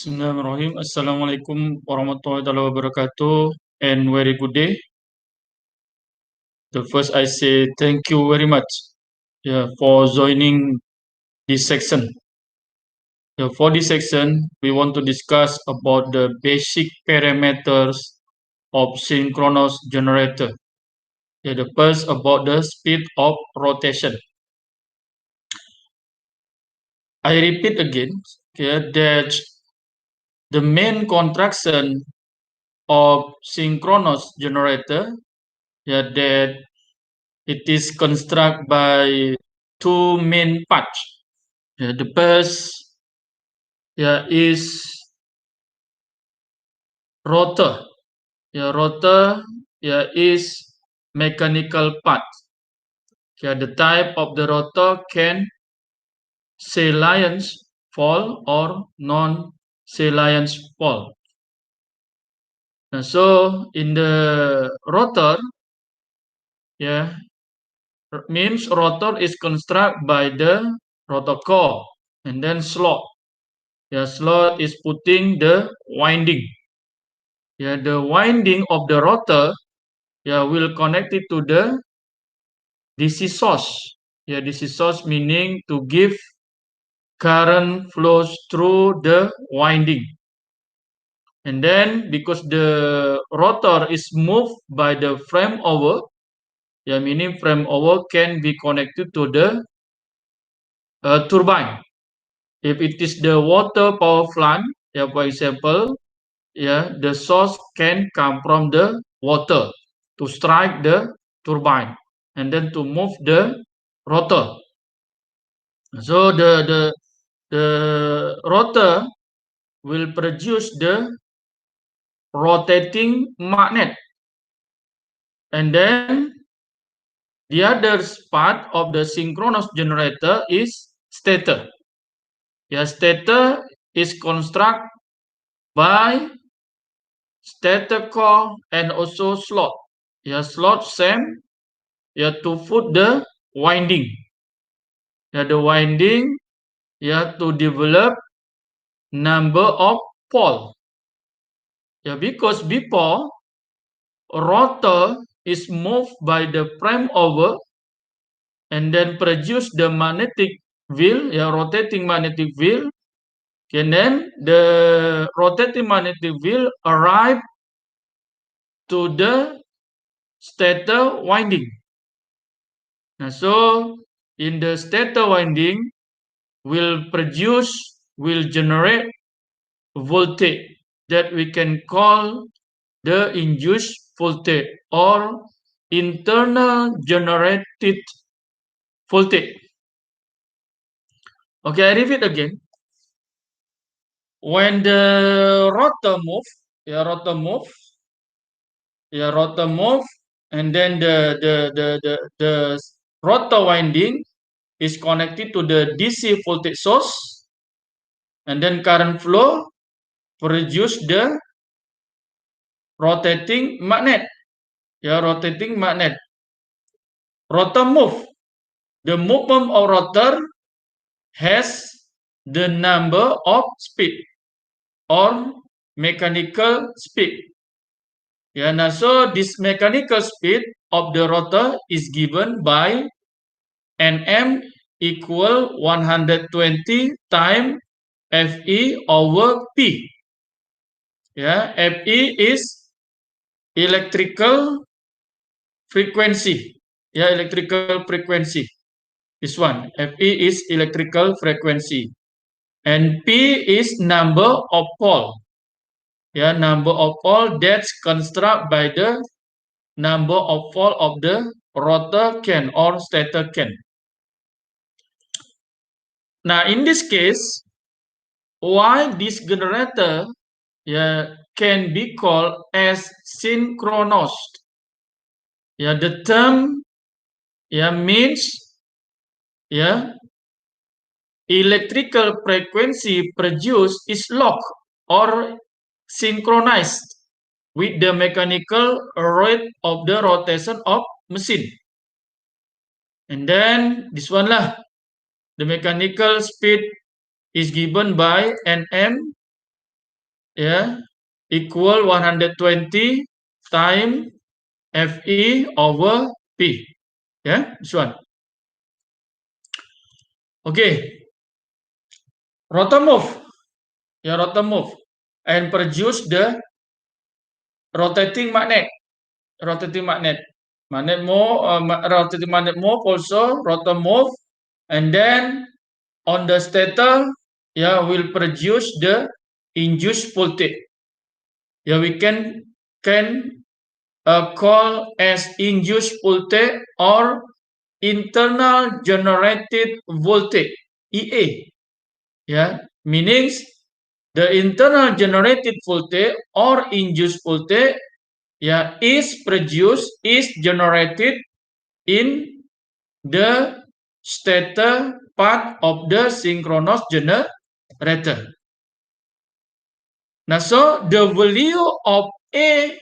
Bismillahirrahmanirrahim. Assalamualaikum warahmatullahi wabarakatuh and very good day. The first I say thank you very much for joining this section. For this section, we want to discuss about the basic parameters of synchronous generator. The first about the speed of rotation. I repeat again that the main contraction of synchronous generator that it is constructed by two main parts. The first is rotor. Rotor is mechanical part. The type of the rotor can salient fall or non-salient fall. So in the rotor, means rotor is constructed by the rotor core and then slot. Slot is putting the winding. The winding of the rotor will connect it to the DC source. DC source meaning to give current flows through the winding. And then because the rotor is moved by the frame over, meaning frame over can be connected to the turbine. If it is the water power plant, for example, the source can come from the water to strike the turbine and then to move the rotor. So the rotor will produce the rotating magnet, and then the other part of the synchronous generator is stator. Stator is constructed by stator core and also slot. Slot same to put the winding. The winding to develop number of pole. Because before rotor is moved by the frame over and then produce the magnetic wheel, rotating magnetic wheel, and then the rotating magnetic wheel arrive to the stator winding. So in the stator winding will generate voltage that we can call the induced voltage or internal generated voltage. Okay, I repeat again. When the rotor move, and then the rotor winding is connected to the DC voltage source, and then current flow produce the rotating magnet. Rotating magnet. Rotor move. The movement of rotor has the number of speed or mechanical speed. So this mechanical speed of the rotor is given by Nm equal 120 times Fe over P. Fe is electrical frequency. Electrical frequency. This one, Fe is electrical frequency. And P is number of pole. Number of pole that's constructed by the number of pole of the rotor can or stator can. Now, in this case, why this generator can be called as synchronous? The term means electrical frequency produced is locked or synchronized with the mechanical rate of the rotation of machine. And then this one lah, the mechanical speed is given by Nm ya equal 120 times Fe over P. Yeah, this one. Okay, rotor move. Yeah, rotor move and produce the rotating magnet. Rotating magnet. Rotating magnet move also rotor move, and then on the stator, yeah, will produce the induced voltage. Yeah, we can call as induced voltage or internal generated voltage (EA). Yeah, meanings the internal generated voltage or induced voltage, yeah, is generated in the stator part of the synchronous generator. Now, so the value of A,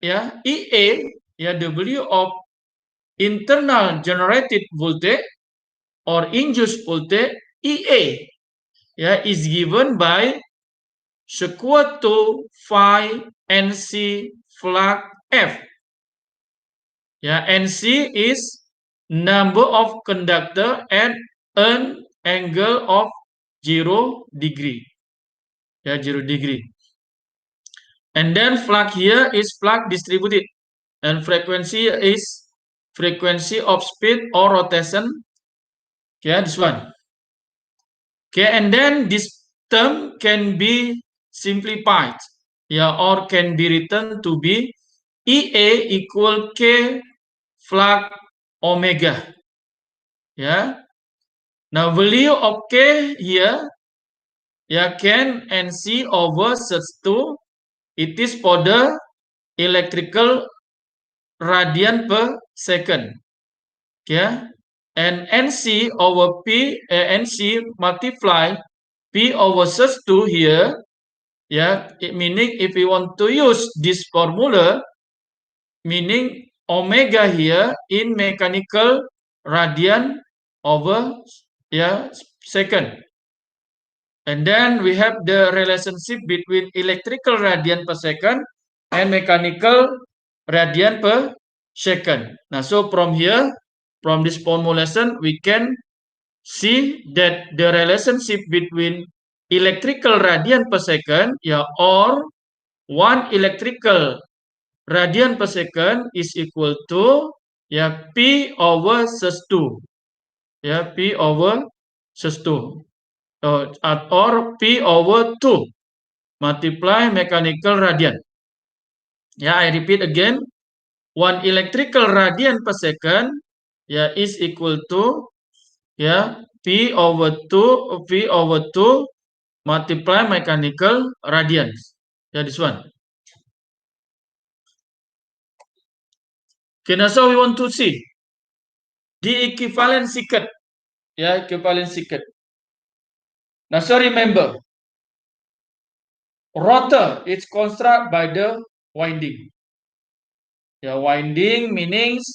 yeah, EA, yeah, the value of internal generated voltage or induced voltage EA, yeah, is given by square to phi NC flag F. Yeah, NC is number of conductor at an angle of 0 degree. Yeah, 0 degree. And then flag here is flag distributed, and frequency is frequency of speed or rotation. Okay, this one. Okay, and then this term can be simplified, yeah, or can be written to be EA equal K flag omega. Yeah. Now value of K here, yeah, can NC over such 2. It is for the electrical radian per second. Yeah. And NC over P, NC multiply P over such 2 here. Yeah, meaning if we want to use this formula, meaning omega here in mechanical radian over, yeah, second. And then we have the relationship between electrical radian per second and mechanical radian per second. Now, so from here, from this formulation, we can see that the relationship between electrical radian per second, yeah, or 1 electrical radian per second is equal to, yeah, P over sus2. Yeah, P over sus2. Or P over 2 multiply mechanical radian. Yeah, I repeat again. 1 electrical radian per second, yeah, is equal to, yeah, P over 2 multiply mechanical radians. Yeah, this one. Okay, now so we want to see the equivalent circuit. Yeah, equivalent circuit. Now, so remember, rotor is constructed by the winding. Yeah, winding meanings,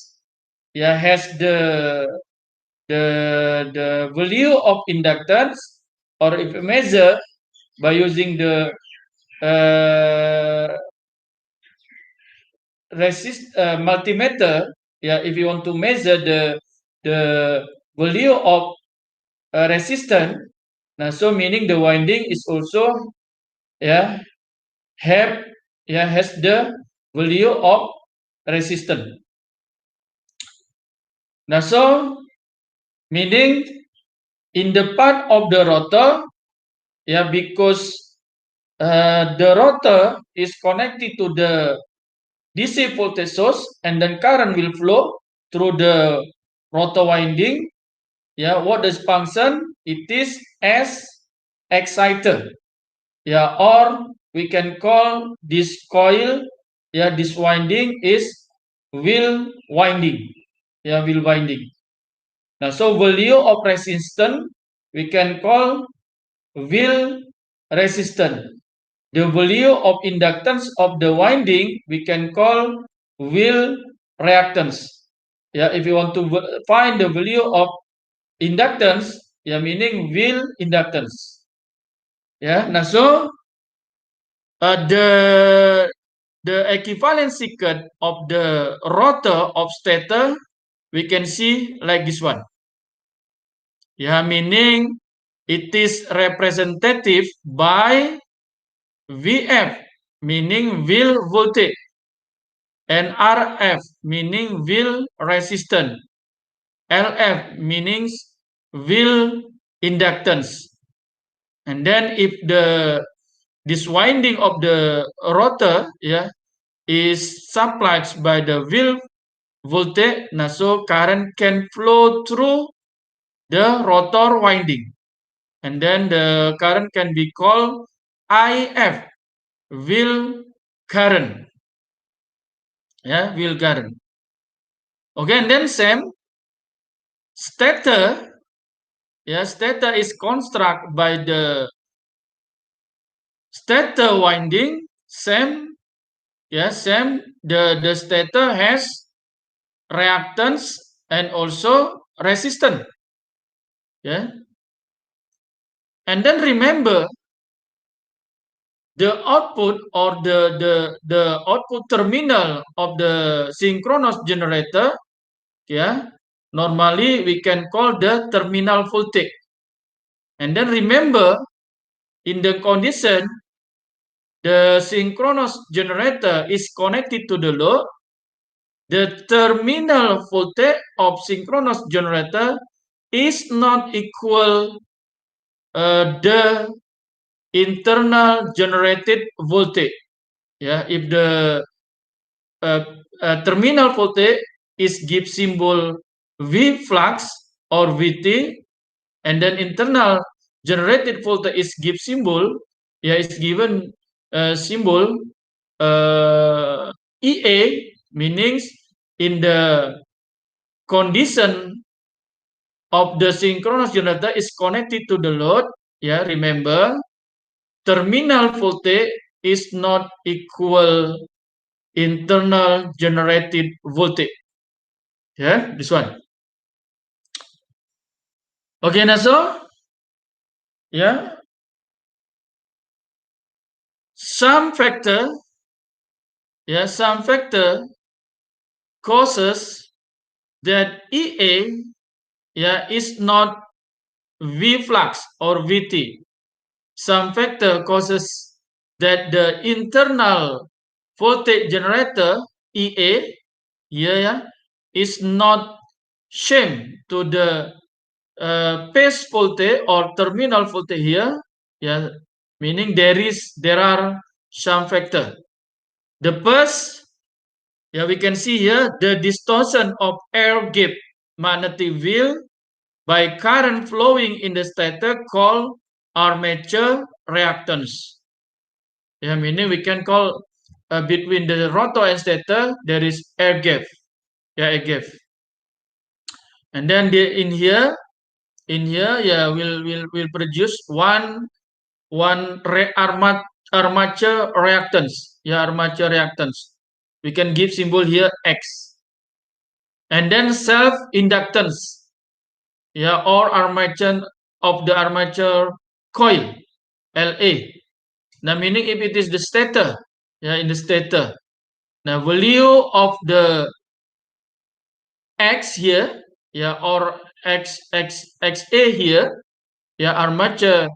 yeah, has the value of inductance, or if measure by using the multimeter. Yeah, if you want to measure the value of resistance. Now, so meaning the winding is also, yeah, has the value of resistance. Now, so meaning in the part of the rotor, yeah, because the rotor is connected to the DC voltage source, and then current will flow through the rotor winding. Yeah, what does function? It is as exciter. Yeah, or we can call this coil, yeah, this winding is wheel winding. Yeah, wheel winding. Now, so value of resistance we can call wheel resistance. The value of inductance of the winding we can call wheel reactance. Yeah, if you want to find the value of inductance, yeah, meaning wheel inductance. Yeah, now so the equivalency cut of the rotor of stator we can see like this one. Yeah, meaning it is representative by VF, meaning wheel voltage, and RF, meaning wheel resistance, LF, meaning wheel inductance. And then if this winding of the rotor, yeah, is supplied by the wheel voltage, now so current can flow through the rotor winding, and then the current can be called IF, wheel current. Yeah, wheel current. Okay, and then same stator. Yeah, stator is constructed by the stator winding. Same. Yeah, same. The stator has reactance and also resistance. Yeah, and then remember the output or the output terminal of the synchronous generator, yeah, normally we can call the terminal voltage. And then remember, in the condition the synchronous generator is connected to the load, the terminal voltage of synchronous generator is not equal the internal generated voltage. Yeah, if the terminal voltage is give symbol V flux or VT, and then internal generated voltage is give symbol, yeah, is given symbol EA, meaning in the condition of the synchronous generator is connected to the load. Yeah, remember terminal voltage is not equal internal generated voltage. Yeah, this one. Okay, now so yeah, some factor, yeah, some factor causes that EA, yeah, is not V flux or VT. Some factor causes that the internal voltage generator EA, yeah, is not same to the base voltage or terminal voltage here, yeah, meaning there are some factor. The first, yeah, we can see here the distortion of air gap magnetic field by current flowing in the stator called armature reactance. Yeah, meaning we can call between the rotor and stator there is air gap. Yeah, air gap. And then in here, yeah, will produce one armature reactance. Yeah, armature reactance. We can give symbol here X. And then self inductance. Yeah, or armature of the armature coil, LA. Now, meaning if it is the stator, yeah, in the stator. Now, value of the X here, yeah, or XA here, yeah, armature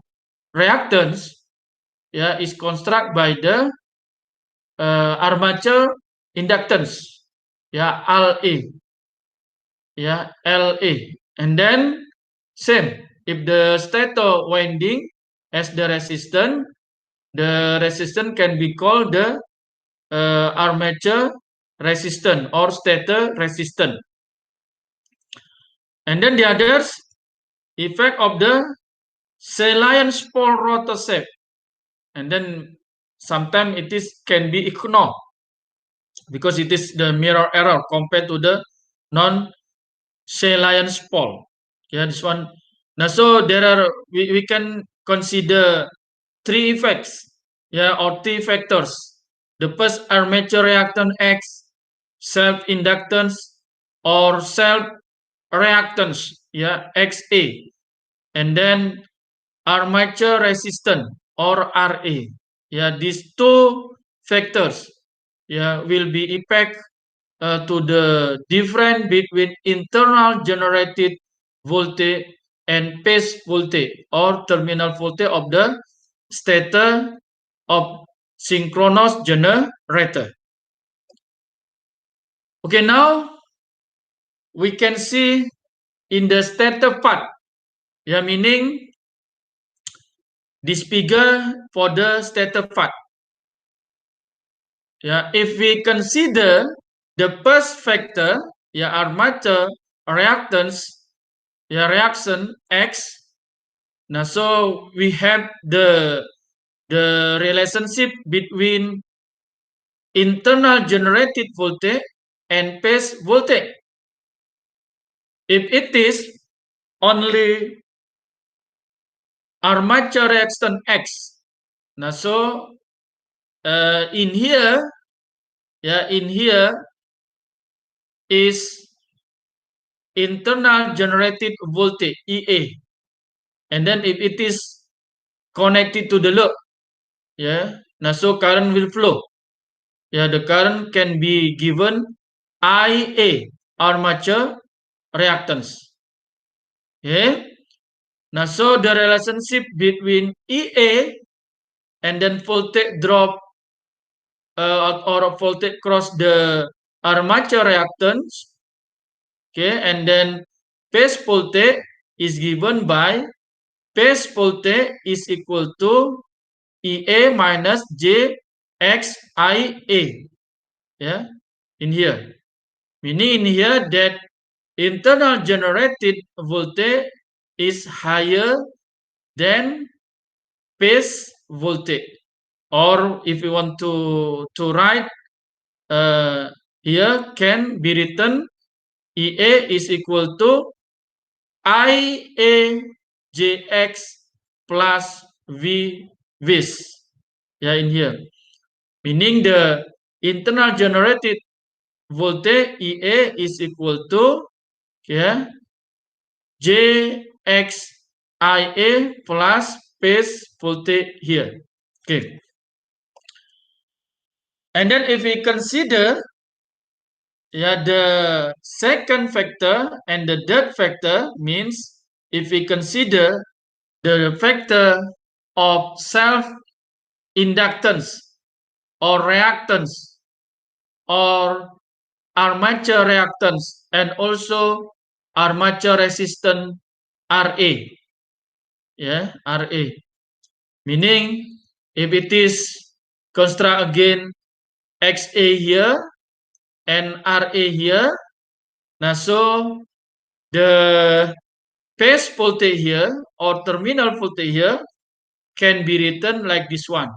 reactance, yeah, is constructed by the armature inductance, yeah, LA, yeah, LA. And then same, if the stator winding has the resistance can be called the armature resistance or stator resistance. And then the others effect of the Salian spole rotor shape, and then sometimes it is can be ignored because it is the mirror error compared to the non Salian spole. Yeah, this one. Now, so there are we can consider three effects, yeah, or three factors. The first armature reactance X, self inductance or self reactance, yeah, XA, and then armature resistance or RA. these two factors will be effect to the difference between internal generated voltage and phase voltage or terminal voltage of the stator of synchronous generator. Okay, now we can see in the stator part, meaning this figure for the stator part. If we consider the first factor, armature reactance, reaction X. Now, so we have the relationship between internal generated voltage and phase voltage. If it is only armature reaction X, now so in here is internal generated voltage EA, and then if it is connected to the load, now so current will flow. The current can be given IA, armature reactance. Now so the relationship between EA and then voltage drop or voltage cross the armature reactance, and then phase voltage is given by phase voltage is equal to EA minus JXIA, in here. Meaning in here that internal generated voltage is higher than phase voltage. Or if you want to write here can be written EA is equal to IAJX plus VVIS. In here. Meaning the internal generated voltage EA is equal to JXIA plus phase voltage here. Okay. And then if we consider the second factor and the third factor, means if we consider the factor of self-inductance or reactance or armature reactance and also armature resistance RA. RA. Meaning if it is construct again XA here and RA here, now so the phase voltage here or terminal voltage here can be written like this one.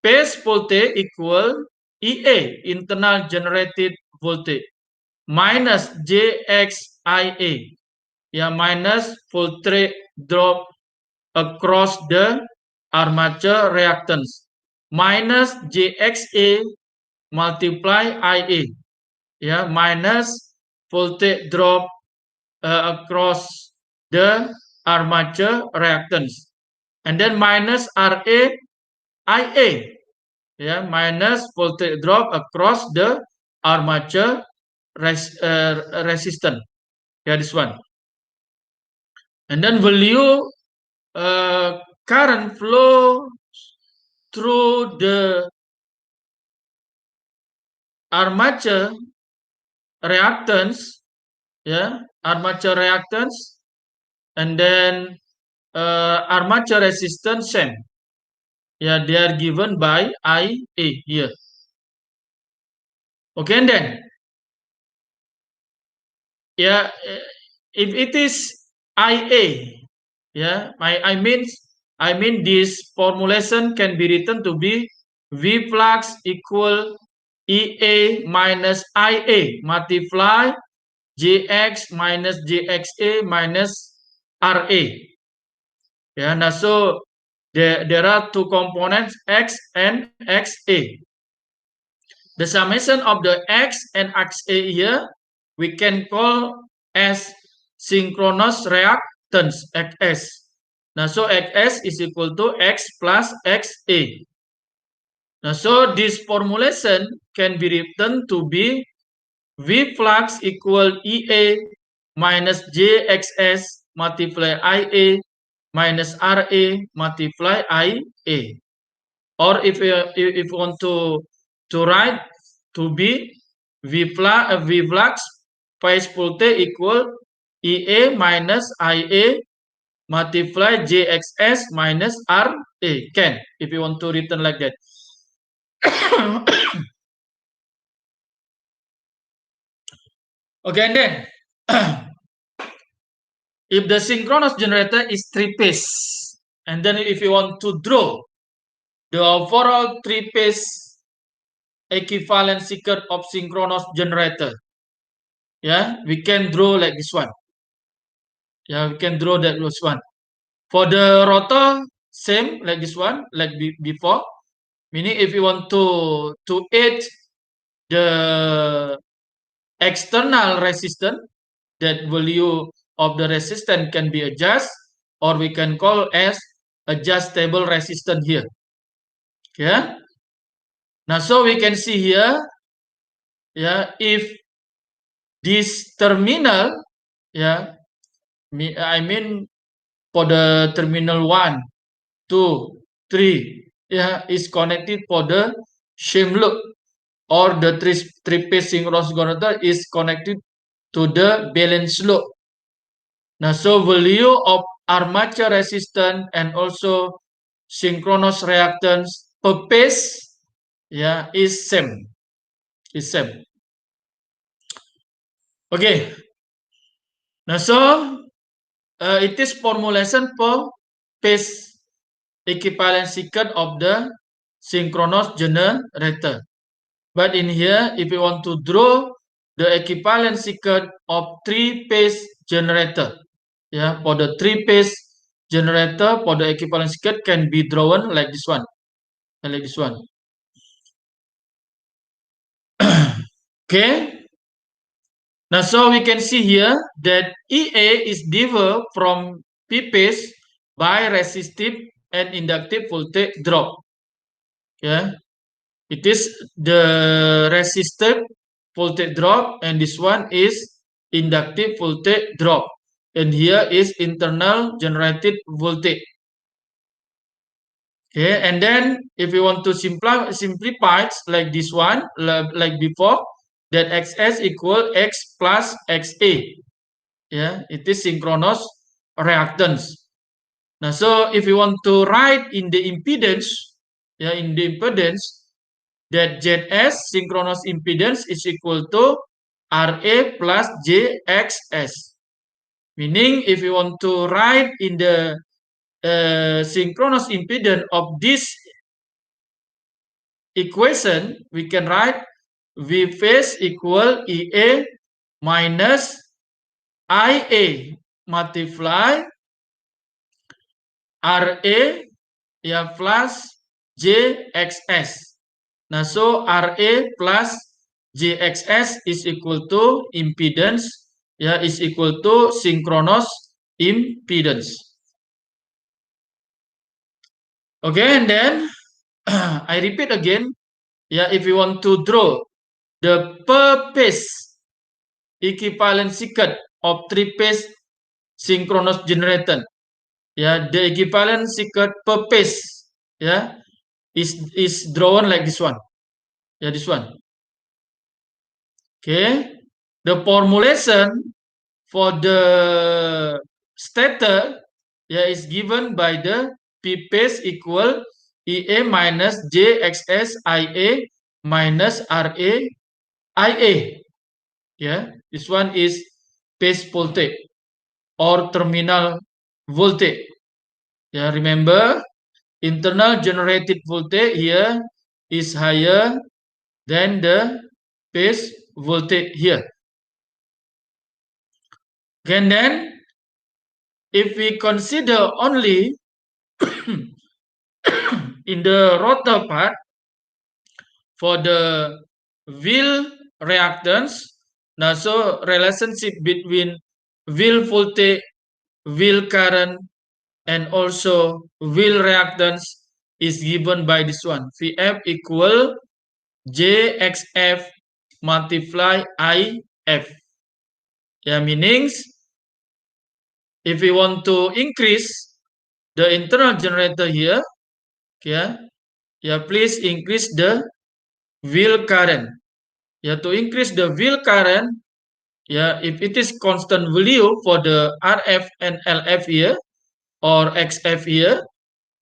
Phase voltage equal EA, internal generated voltage, minus JXIA, minus voltage drop across the armature reactance, minus JXA multiply IA, minus voltage drop across the armature reactance, and then minus RA IA, minus voltage drop across the armature resistance. This one. And then value current flow through the armature reactance, armature reactance, and then armature resistance same. They are given by IA here. Okay, and then if it is IA, I mean this formulation can be written to be V flux equal EA minus IA multiply JX minus JXA minus RA. Now so there are two components X and XA. The summation of the X and XA here we can call as synchronous reactance XS. Now, so Xs is equal to X plus Xa. Now, so this formulation can be written to be V flux equal EA minus JXS multiply IA minus RA multiply IA. Or if you want to write to be V flux phase voltage equal EA minus IA multiply JXS minus RA. Can, if you want to written like that. Okay, and then if the synchronous generator is three-phase, and then if you want to draw the overall three-phase equivalent circuit of synchronous generator, yeah, we can draw like this one. Yeah, we can draw that this one. For the rotor, same like this one, like before. Meaning, if you want to add the external resistance, that value of the resistance can be adjusted, or we can call as adjustable resistance here. Yeah. Now, so we can see here, yeah, if this terminal, yeah, I mean for the terminal 1, 2, 3, yeah, is connected for the same loop, or the three-phase synchronous generator is connected to the balance loop. Now, so value of armature resistance and also synchronous reactance per phase, yeah, is same. Okay. Now, so it is formulation for phase equivalent circuit of the synchronous generator. But in here, if you want to draw the equivalent circuit of three-phase generator, yeah, for the three-phase generator, for the equivalent circuit can be drawn like this one, like this one. Okay. Now, so we can see here that EA is differ from P phase by resistive and inductive voltage drop. Yeah, it is the resistive voltage drop, and this one is inductive voltage drop, and here is internal generated voltage. Okay, and then if you want to simplify it like this one, like before, that Xs equal X plus Xa. Yeah, it is synchronous reactance. Now, so if you want to write in the impedance, yeah, in the impedance, that Zs synchronous impedance is equal to Ra plus Jxs. Meaning, if you want to write in the synchronous impedance of this equation, we can write V phase equal Ea minus Ia multiply Ra, ya, plus Jxs. Nah, so Ra plus Jxs is equal to impedance, ya, is equal to synchronous impedance. Okay, and then I repeat again, yeah, if you want to draw the per phase equivalent circuit of three-phase synchronous generator, yeah, the equivalent circuit per phase, yeah, is drawn like this one, yeah, this one. Okay, the formulation for the stator, yeah, is given by the P phase equal Ea minus Jxs Ia minus Ra Ia. Yeah, this one is phase voltage or terminal voltage. Yeah, remember, internal generated voltage here is higher than the phase voltage here. And then, if we consider only in the rotor part for the wheel reactance, now so relationship between wheel voltage, wheel current, and also wheel reactance is given by this one. Vf equal JXF multiply IF. Yeah, meanings if we want to increase the internal generator here, yeah, please increase the wheel current. Yeah, to increase the wheel current, yeah, if it is constant value for the RF and LF here or XF here,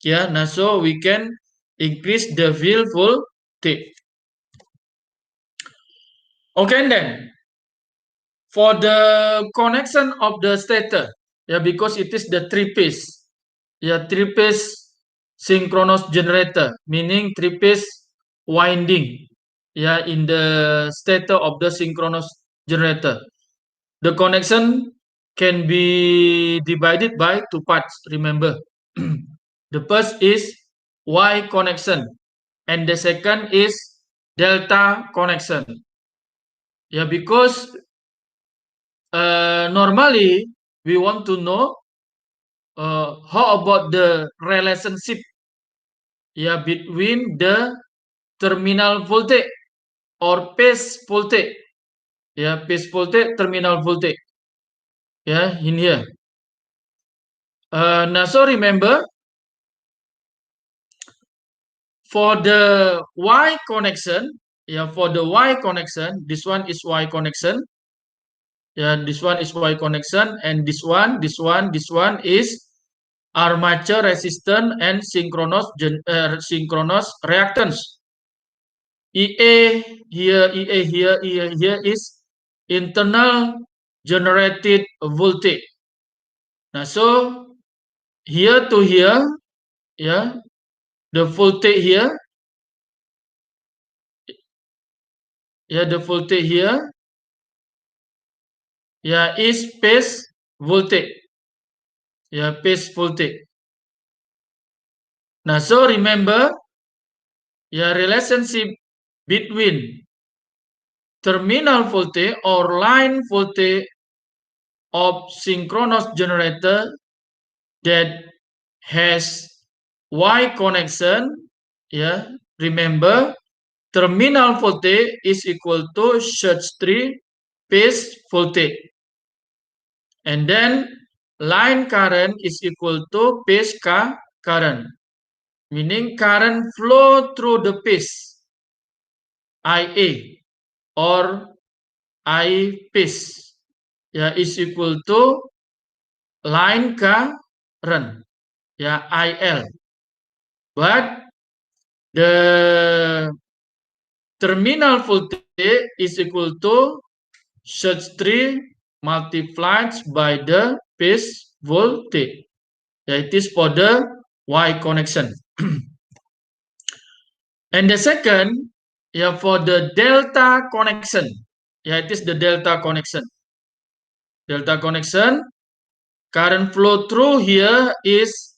yeah, now so we can increase the wheel voltage. Okay, then for the connection of the stator, yeah, because it is the three-phase, yeah, three-phase synchronous generator, meaning three-phase winding, yeah, in the stator of the synchronous generator. The connection can be divided by two parts, remember. The first is Y connection, and the second is delta connection. Yeah, because normally we want to know how about the relationship, yeah, between the terminal voltage or phase voltage, yeah, phase voltage, terminal voltage, yeah, in here. Now so remember for the Y connection, yeah, for the Y connection, this one is Y connection, yeah, this one is Y connection, and this one is armature resistance and synchronous reactance. EA here, EA here, EA here is internal generated voltage. Now, so here to here, yeah, the voltage here, yeah, the voltage here, yeah, is phase voltage, yeah, phase voltage. Now, so remember, yeah, relationship between terminal voltage or line voltage of synchronous generator that has Y connection, yeah, remember terminal voltage is equal to surge-free phase voltage, and then line current is equal to phase current, meaning current flow through the phase IA or I phase, yeah, is equal to line current, yeah, IL. But the terminal voltage is equal to surge-free multiplied by the phase voltage. Yeah, it is for the Y connection. And the second, yeah, for the delta connection. Yeah, it is the delta connection. Delta connection, current flow through here is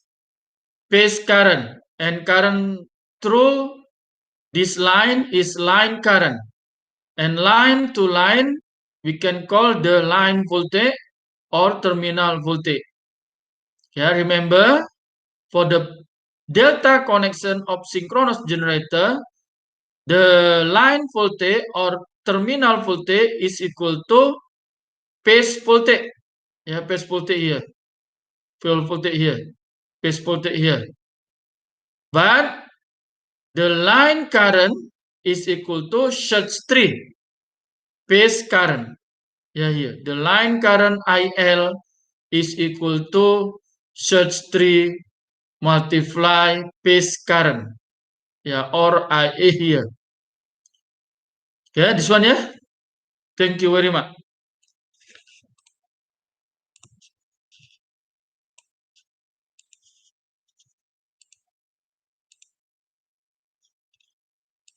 phase current, and current through this line is line current, and line to line we can call the line voltage or terminal voltage. Yeah, remember for the delta connection of synchronous generator, the line voltage or terminal voltage is equal to phase voltage. Yeah, phase voltage here, phase voltage here, phase voltage here. But the line current is equal to surge-free phase current. Yeah, here the line current IL is equal to surge-free multiply phase current. Yeah, or IA here. Okay, this one, yeah. Thank you very much.